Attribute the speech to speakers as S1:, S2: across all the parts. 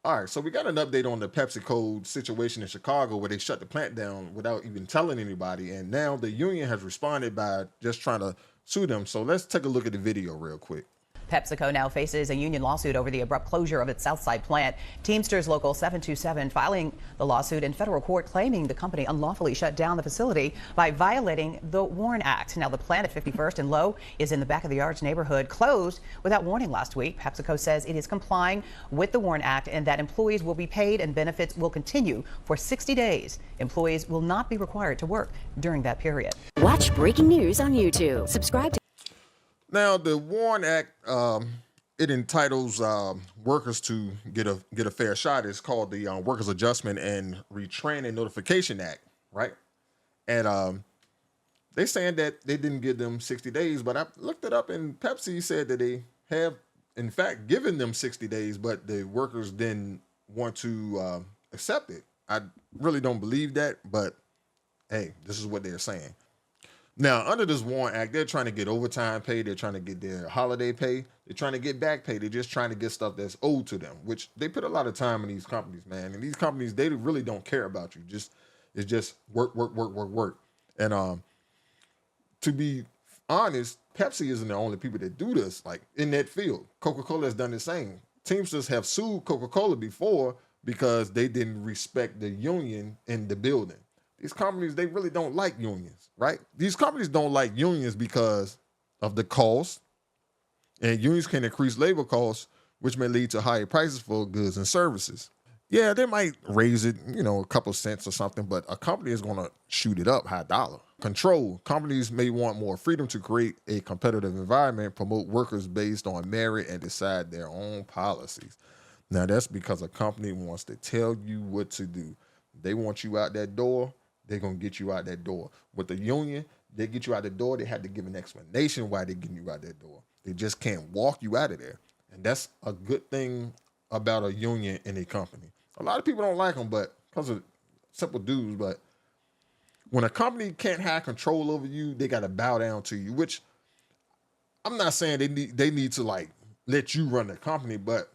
S1: All right, so we got an update on the Pepsico situation in Chicago where they shut the plant down without even telling anybody, and now the union has responded by just trying to sue them. So let's take a look at the video real quick.
S2: PepsiCo now faces a union lawsuit over the abrupt closure of its Southside plant. Teamsters Local 727 filing the lawsuit in federal court, claiming the company unlawfully shut down the facility by violating the WARN Act. Now, the plant at 51st and Low is in the back of the yards neighborhood, closed without warning last week. PepsiCo says it is complying with the WARN Act and that employees will be paid and benefits will continue for 60 days. Employees will not be required to work during that period.
S3: Watch breaking news on YouTube. Subscribe to
S1: Now, the WARN Act, it entitles workers to get a fair shot. It's called the Workers Adjustment and Retraining Notification Act, right? And they saying that they didn't give them 60 days, but I looked it up, and Pepsi said that they have, in fact, given them 60 days, but the workers didn't want to accept it. I really don't believe that, but hey, this is what they're saying. Now, under this WARN Act, they're trying to get overtime pay. They're trying to get their holiday pay. They're trying to get back pay. They're just trying to get stuff that's owed to them, which they put a lot of time in these companies, man. And these companies, they really don't care about you. It's just work, work, work, work, work. And to be honest, Pepsi isn't the only people that do this, like in that field. Coca-Cola has done the same. Teamsters have sued Coca-Cola before because they didn't respect the union in the building. These companies, they really don't like unions, right? These companies don't like unions because of the cost, and unions can increase labor costs, which may lead to higher prices for goods and services. Yeah, they might raise it, a couple cents or something, but a company is going to shoot it up high dollar. Control. Companies may want more freedom to create a competitive environment, promote workers based on merit, and decide their own policies. Now, that's because a company wants to tell you what to do. They want you out that door. They're going to get you out that door. With the union, they get you out the door. They had to give an explanation why they're getting you out that door. They just can't walk you out of there. And that's a good thing about a union in a company. A lot of people don't like them, but because of simple dues. But when a company can't have control over you, they got to bow down to you, which I'm not saying they need to like let you run the company, but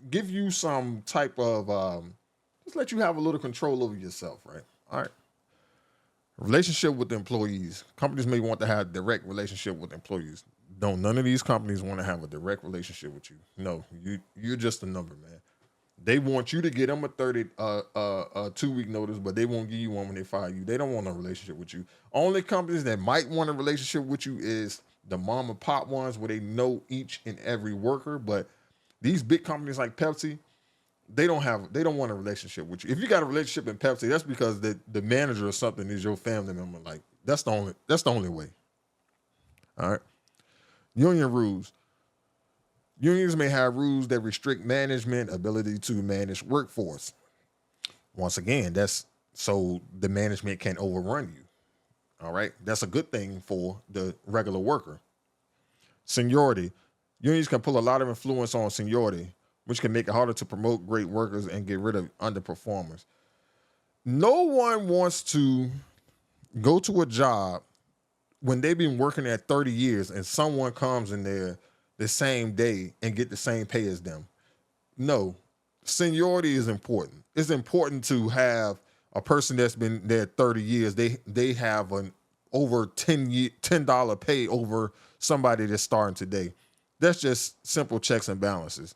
S1: give you some type of, just let you have a little control over yourself, right? All right. Relationship with the employees. Companies may want to have a direct relationship with employees. None of these companies want to have a direct relationship with you. No, you're just a number, man. They want you to get them a 2-week notice, but they won't give you one when they fire you. They don't want a relationship with you. Only companies that might want a relationship with you is the mom and pop ones where they know each and every worker. But these big companies like Pepsi, they don't want a relationship with you. If you got a relationship in Pepsi, that's because the manager or something is your family member. Like that's the only way. All right. Union rules. Unions may have rules that restrict management ability to manage workforce. Once again, that's so the management can overrun you. All right. That's a good thing for the regular worker. Seniority. Unions can pull a lot of influence on seniority, which can make it harder to promote great workers and get rid of underperformers. No one wants to go to a job when they've been working there 30 years and someone comes in there the same day and get the same pay as them. No, seniority is important. It's important to have a person that's been there 30 years. They have an over $10 pay over somebody that's starting today. That's just simple checks and balances.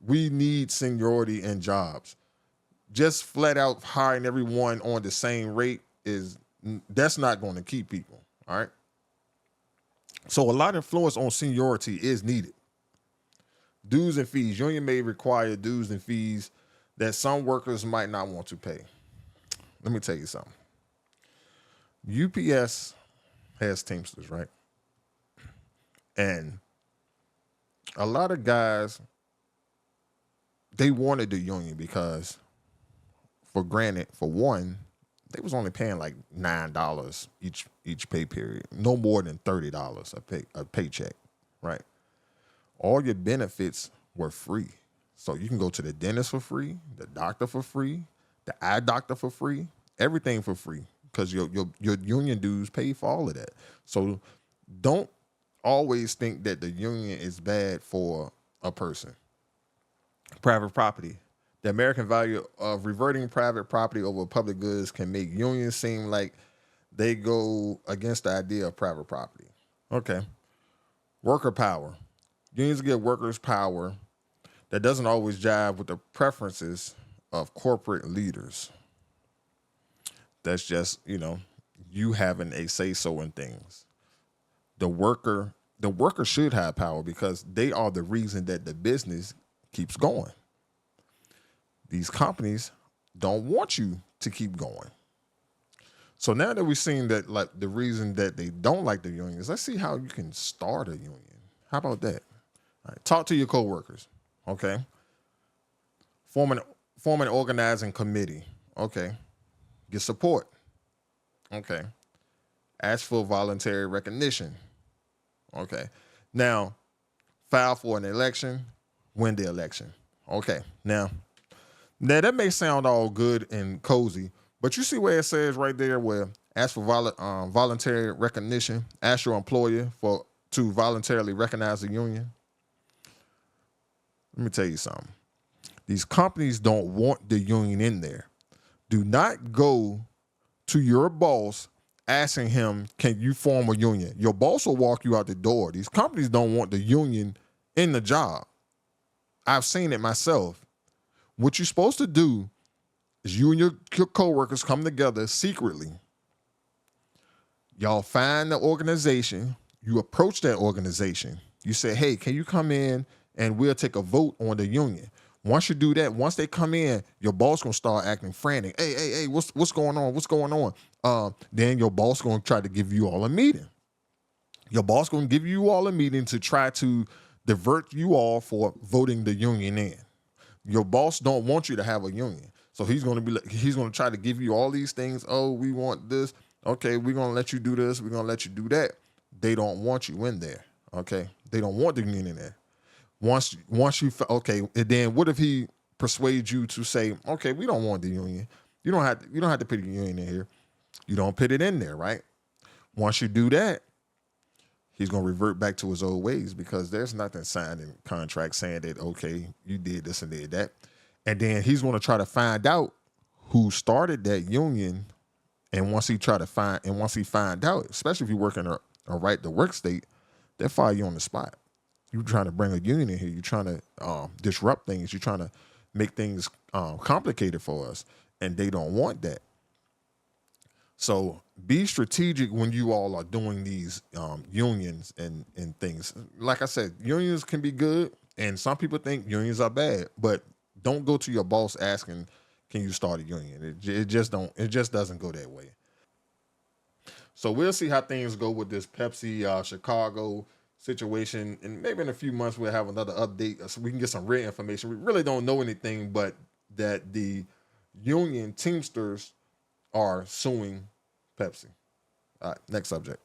S1: We need seniority in jobs. Just flat out hiring everyone on the same rate that's not going to keep people. All right. So a lot of influence on seniority is needed. Dues and fees. Union may require dues and fees that some workers might not want to pay. Let me tell you something. UPS has Teamsters, right? And a lot of guys, they wanted the union because, for one, they was only paying like $9 each pay period, no more than $30 a paycheck, right? All your benefits were free, so you can go to the dentist for free, the doctor for free, the eye doctor for free, everything for free, because your union dues pay for all of that. So don't always think that the union is bad for a person. Private property. The American value of reverting private property over public goods can make unions seem like they go against the idea of private property. Okay. Worker power. Unions give workers power that doesn't always jive with the preferences of corporate leaders. That's just, you having a say-so in things. The worker should have power because they are the reason that the business keeps going. These companies don't want you to keep going. So now that we've seen that, like, the reason that they don't like the unions, let's see how you can start a union. How about that? All right, talk to your coworkers. Okay. Form an organizing committee. Okay. Get support. Okay. Ask for voluntary recognition. Okay. Now, file for an election, win the election. Okay. Now that may sound all good and cozy, but you see where it says right there where ask for voluntary recognition, ask your employer to voluntarily recognize the union. Let me tell you something. These companies don't want the union in there. Do not go to your boss asking him, can you form a union? Your boss will walk you out the door. These companies don't want the union in the job. I've seen it myself. What you're supposed to do is you and your coworkers come together secretly. Y'all find the organization. You approach that organization. You say, hey, can you come in and we'll take a vote on the union? Once you do that, once they come in, your boss gonna start acting frantic. Hey, what's going on? What's going on? Then your boss gonna try to give you all a meeting. Your boss gonna give you all a meeting to try to divert you all for voting the union in. Your boss don't want you to have a union. So he's gonna try to give you all these things. Oh, we want this. Okay, we're gonna let you do this. We're gonna let you do that. They don't want you in there. Okay, they don't want the union in there. Once okay, and then what if he persuades you to say, okay, we don't want the union. You don't have to put the union in here. You don't put it in there, right? Once you do that, he's gonna revert back to his old ways because there's nothing signed in contract saying that, okay, you did this and did that. And then he's gonna try to find out who started that union. And once he find out, especially if you work in a right to work state, they'll fire you on the spot. You're trying to bring a union in here. You're trying to disrupt things. You're trying to make things complicated for us. And they don't want that. So be strategic when you all are doing these unions and things. Like I said, unions can be good. And some people think unions are bad. But don't go to your boss asking, can you start a union? It just doesn't go that way. So we'll see how things go with this Pepsi Chicago situation, and maybe in a few months we'll have another update so we can get some real information. We really don't know anything but that the union Teamsters are suing Pepsi. All right, next subject.